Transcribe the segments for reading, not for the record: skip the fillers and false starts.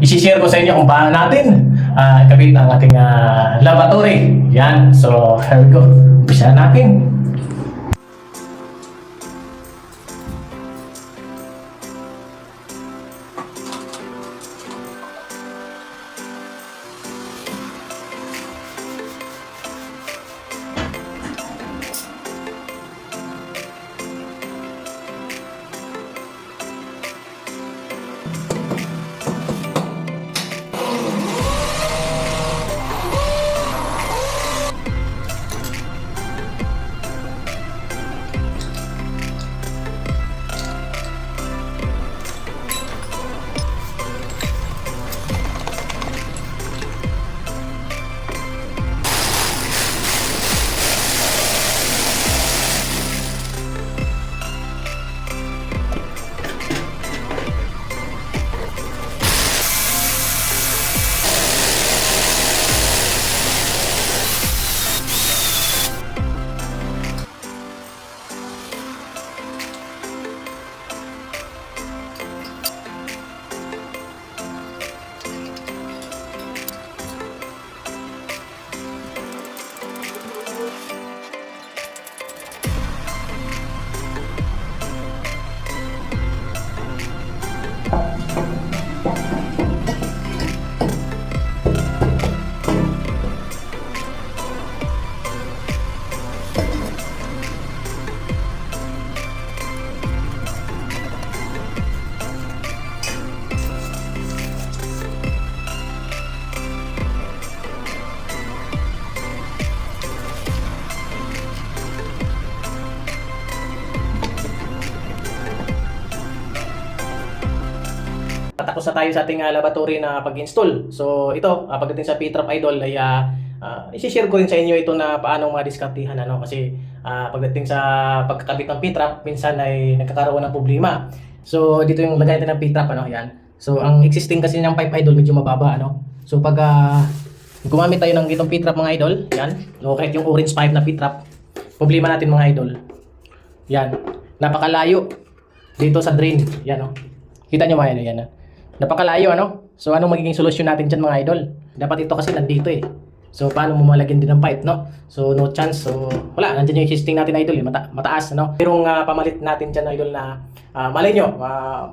isi-share ko sa inyo kung paano natin ikabit ang ating lavatory. Yan. So, here we go. Umpisa natin. Tapos na tayo sa ating lavatory na pag-install. So ito, pagdating sa P-Trap Idol ay isi-share ko rin sa inyo ito na paano madiskartihan kasi pagdating sa pagkakabit ng P-Trap minsan ay nagkakaroon ng problema. So dito yung lagay natin ng P-Trap yan. So ang existing kasi ng pipe idol medyo mababa So pag gumamit tayo ng itong P-Trap mga idol, yan, kahit yung orange pipe na P-Trap, problema natin mga idol. Yan, napakalayo dito sa drain, yan Kita nyo mga idol, yan napakalayo So anong magiging solusyon natin dyan mga idol? Dapat ito kasi nandito So paano mo malagyan din ng pipe So no chance. So wala, nandiyan yung existing natin idol mataas Merong pamalit natin dyan idol na malay nyo,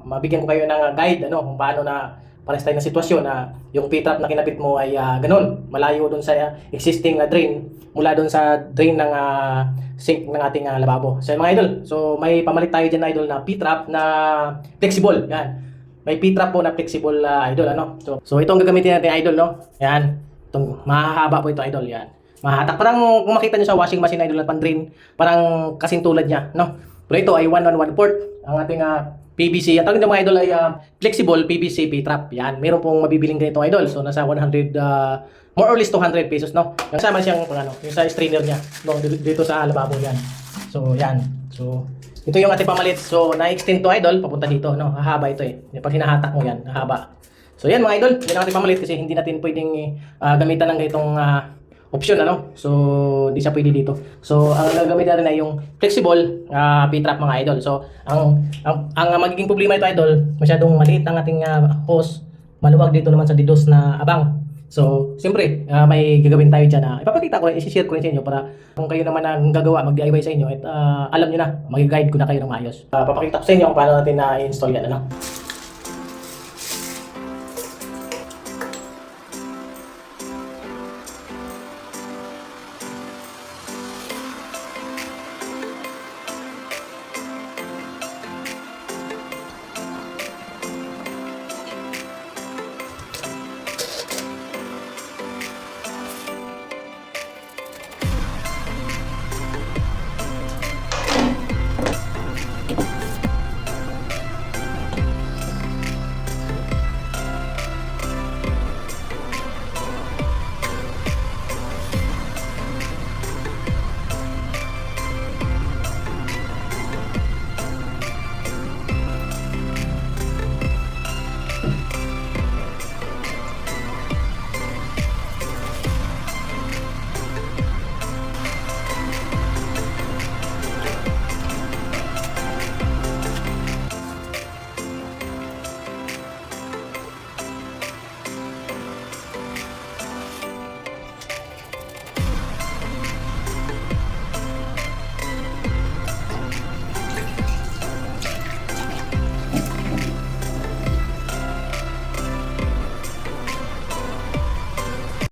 mabigyan ko kayo ng guide kung paano na pares tayo ng sitwasyon na yung P-Trap na kinabit mo ay ganun, malayo dun sa existing drain mula dun sa drain ng sink ng ating lababo. So mga idol, so may pamalit tayo dyan idol na P-Trap na flexible. Yan. May P-Trap po na flexible idol So ito ang gagamitin natin idol Yan. Itong mahahaba po ito idol yan. Mahatak parang kung makita niyo sa washing machine idol na pan-drain, parang kasing tulad niya Pero ito ay 1/1/4 ang ating PVC. At ang mga idol ay flexible PVC P-Trap. Yan. Meron pong mabibiling ganito idol. So nasa 100 more or less 200 pesos Kasama siyang yung sa strainer niya dito sa lababo yan. So yan. So ito yung ating pamalit. So, na-extend to idol, papunta dito, hahaba ito Pag hinahatak mo yan, hahaba. So, yan mga idol, yan ang ating pamalit kasi hindi natin pwedeng gamitan ng ganitong option, So, hindi siya pwede dito. So, ang gagamitin natin ay yung flexible P-Trap mga idol. So, ang magiging problema ito idol, masyadong maliit ang ating hose, maluwag dito naman sa didos na abang. So, siyempre, may gagawin tayo dyan ipapakita ko, isi-share ko rin sa inyo para kung kayo naman ang gagawa, mag-DIY sa inyo at alam nyo na, mag-guide ko na kayo ng maayos. Papakita ko sa inyo kung paano natin na-install yan,